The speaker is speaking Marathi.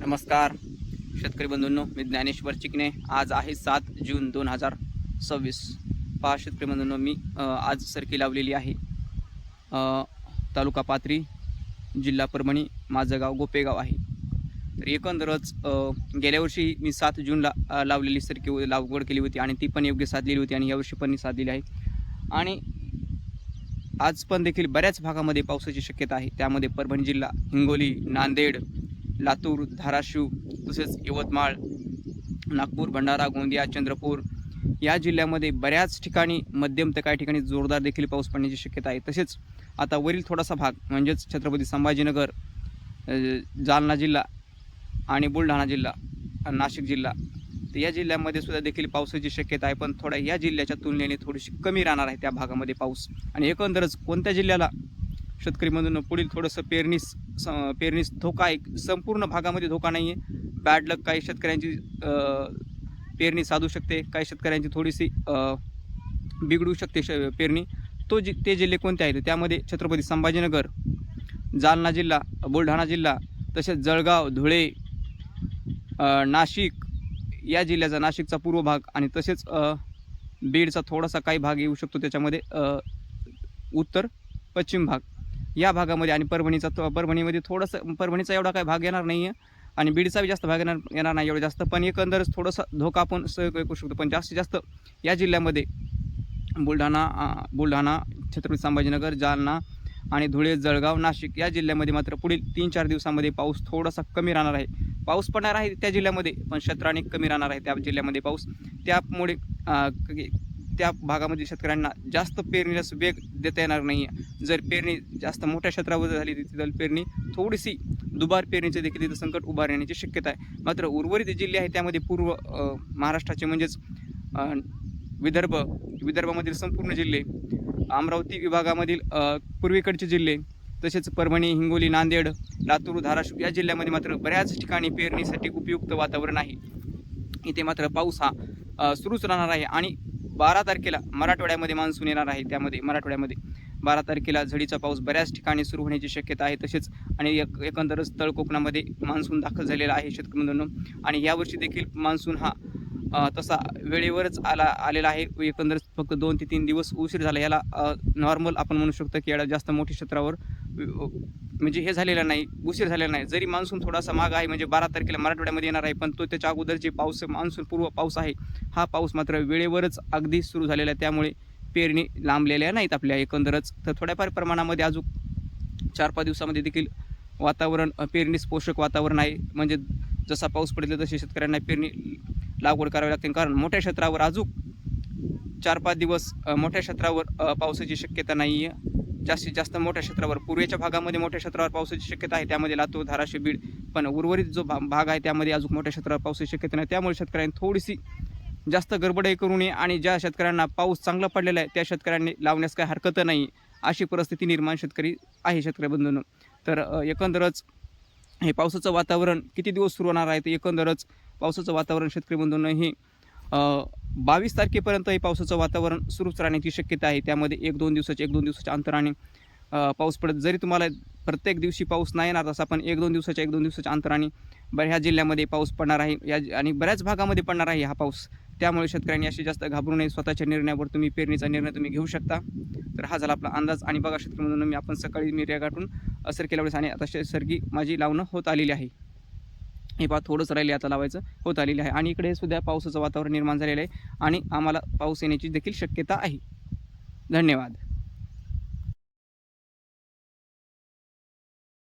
नमस्कार शेतकरी बंधूंनो, मी ज्ञानेश्वर चिकणे. आज आहे 7 जून 2026. पहा शेतकरी बंधूंनो, मी आज सरकी लावलेली आहे. तालुका पाथरी, जिल्हा परभणी, माझं गाव गोपेगाव आहे. तर एकंदरच गेल्या वर्षी मी 7 जूनला लावलेली सरकी लागवड केली होती आणि ती पण योग्य साधलेली होती आणि यावर्षी पण साधलेली आहे. आणि आज पण देखील बऱ्याच भागामध्ये पावसाची शक्यता आहे. त्यामध्ये परभणी जिल्हा, हिंगोली, नांदेड, लातूर, धाराशिव, तसेच यवतमाळ, नागपूर, भंडारा, गोंदिया, चंद्रपूर या जिल्ह्यामध्ये बऱ्याच ठिकाणी मध्यम तर काही ठिकाणी जोरदार देखील पाऊस पडण्याची शक्यता आहे. तसेच आता वरील थोडासा भाग म्हणजेच छत्रपती संभाजीनगर, जालना जिल्हा आणि बुलढाणा जिल्हा, नाशिक जिल्हा, तर या जिल्ह्यामध्ये सुद्धा देखील पावसाची शक्यता आहे. पण थोडा या जिल्ह्याच्या तुलनेने थोडीशी कमी राहणार आहे त्या भागामध्ये पाऊस. आणि एकंदरच कोणत्या जिल्ह्याला शेतकरीमधून पुढील थोडंसं पेरणीस धोका आहे. संपूर्ण भागामध्ये धोका नाही आहे. बॅड लक, काही शेतकऱ्यांची पेरणी साधू शकते, काही शेतकऱ्यांची थोडीशी बिघडू शकते पेरणी. ते जिल्हे कोणते आहेत त्यामध्ये छत्रपती संभाजीनगर, जालना जिल्हा, बुलढाणा जिल्हा, तसेच जळगाव, धुळे, नाशिक या जिल्ह्याचा, नाशिकचा पूर्व भाग आणि तसेच बीडचा थोडासा काही भाग येऊ शकतो त्याच्यामध्ये, उत्तर पश्चिम भाग या भागामध्ये, आणि परभणीमध्ये थोडंसं, परभणीचा एवढा काही भाग येणार नाही आहे आणि बीडचा बी जास्त भाग येणार नाही एवढं जास्त. पण एकंदरच थोडंसं धोका आपण सहज करू शकतो. पण जास्तीत जास्त या जिल्ह्यामध्ये बुलढाणा, छत्रपती संभाजीनगर, जालना आणि धुळे, जळगाव, नाशिक या जिल्ह्यामध्ये मात्र पुढील 3-4 दिवसामध्ये पाऊस थोडासा कमी राहणार आहे. पाऊस पडणार आहे त्या जिल्ह्यामध्ये, पण क्षेत्राने कमी राहणार आहे त्या जिल्ह्यामध्ये पाऊस. त्यामुळे त्या भागामध्ये शेतकऱ्यांना जास्त पेरणीला वेग देता येणार नाही आहे. जर पेरणी जास्त मोठ्या क्षेत्रावर झाली तिथं पेरणी थोडीशी दुबार पेरणीचे देखील तिथं संकट उभा राहण्याची शक्यता आहे. मात्र उर्वरित जिल्हे आहेत त्यामध्ये पूर्व महाराष्ट्राचे म्हणजेच विदर्भामधील संपूर्ण जिल्हे, अमरावती विभागामधील पूर्वेकडचे जिल्हे, तसेच परभणी, हिंगोली, नांदेड, लातूर, धाराशिव या जिल्ह्यामध्ये मात्र बऱ्याच ठिकाणी पेरणीसाठी उपयुक्त वातावरण आहे. इथे मात्र पाऊस हा सुरूच राहणार आहे. आणि 12 तारखेला मराठवाड्यामध्ये मान्सून येणार आहे. त्यामध्ये मराठवाड्यामध्ये 12 तारखेला झडीचा पाऊस बऱ्याच ठिकाणी सुरू होण्याची शक्यता आहे. तसेच आणि एकंदरच तळ कोकणामध्ये मान्सून दाखल झालेला आहे शेतकरी बंधूंनो. आणि यावर्षी देखील मान्सून हा तसा वेळेवरच आलेला आहे. एकंदरच फक्त 2 ते 3 दिवस उशीर झाला. याला नॉर्मल आपण म्हणू शकतो की याला जास्त मोठ्या क्षेत्रावर म्हणजे हे झालेलं नाही, उशीर झालेला नाही. जरी मान्सून थोडासा माग आहे, म्हणजे 12 तारखेला मराठवाड्यामध्ये येणार आहे, पण तो त्याच्या अगोदर जे मान्सून पूर्व पाऊस आहे हा पाऊस मात्र वेळेवरच अगदी सुरू झालेला आहे. त्यामुळे पेरणी लांबलेल्या नाहीत आपल्या एकंदरच. तर थोड्याफार प्रमाणामध्ये अजून 4-5 दिवसामध्ये देखील वातावरण पेरणीस पोषक वातावरण आहे. म्हणजे जसा पाऊस पडेल तसे शेतकऱ्यांना पेरणी लागवड करावी लागते. कारण मोठ्या क्षेत्रावर अजून 4-5 दिवस मोठ्या क्षेत्रावर पावसाची शक्यता नाही आहे. जास्तीत जास्त मोठ्या क्षेत्रावर पूर्वेच्या भागामध्ये मोठ्या क्षेत्रावर पावसाची शक्यता आहे. त्यामध्ये लातूर, धाराशिव, बीड. पण उर्वरित जो भाग आहे त्यामध्ये अजून मोठ्या क्षेत्रावर पावसाची शक्यता नाही. त्यामुळे शेतकऱ्यांनी थोडीशी जास्त गडबडही करू नये आणि ज्या शेतकऱ्यांना पाऊस चांगला पडलेला आहे त्या शेतकऱ्यांनी लावण्यास काही हरकत नाही, अशी परिस्थिती निर्माण शेतकरी बंधूंनो. तर एकंदरच हे पावसाचं वातावरण किती दिवस सुरू होणार आहे, तर एकंदरच पावसाचं वातावरण शेतकरी बंधूंनो हे 22 तारखेपर्यंत हे पावसाचं वातावरण सुरूच राहण्याची शक्यता आहे. त्यामध्ये 1-2 दिवसाच्या अंतराने पाऊस पडत, जरी तुम्हाला प्रत्येक दिवशी पाऊस नाही येणार तसा, पण 1-2 दिवसाच्या अंतराने ह्या जिल्ह्यामध्ये पाऊस पडणार आहे आणि बऱ्याच भागामध्ये पडणार आहे हा पाऊस. त्यामुळे शेतकऱ्यांनी अशी जास्त घाबरू नये. स्वतःच्या निर्णयावर तुम्ही पेरणीचा निर्णय तुम्ही घेऊ शकता. तर हा झाला आपला अंदाज. आणि बघा शेतकरी म्हणून आपण सकाळी मी गाठून सरकी लावण्यास, आणि आता सरकी माझी लावणं होत आलेली आहे. हे पहा थोडंच राहिले आता लावायचं, होत आलेली आहे. आणि इकडे सुद्धा पावसाचं वातावरण निर्माण झालेलं आहे आणि आम्हाला पाऊस येण्याची देखील शक्यता आहे. धन्यवाद.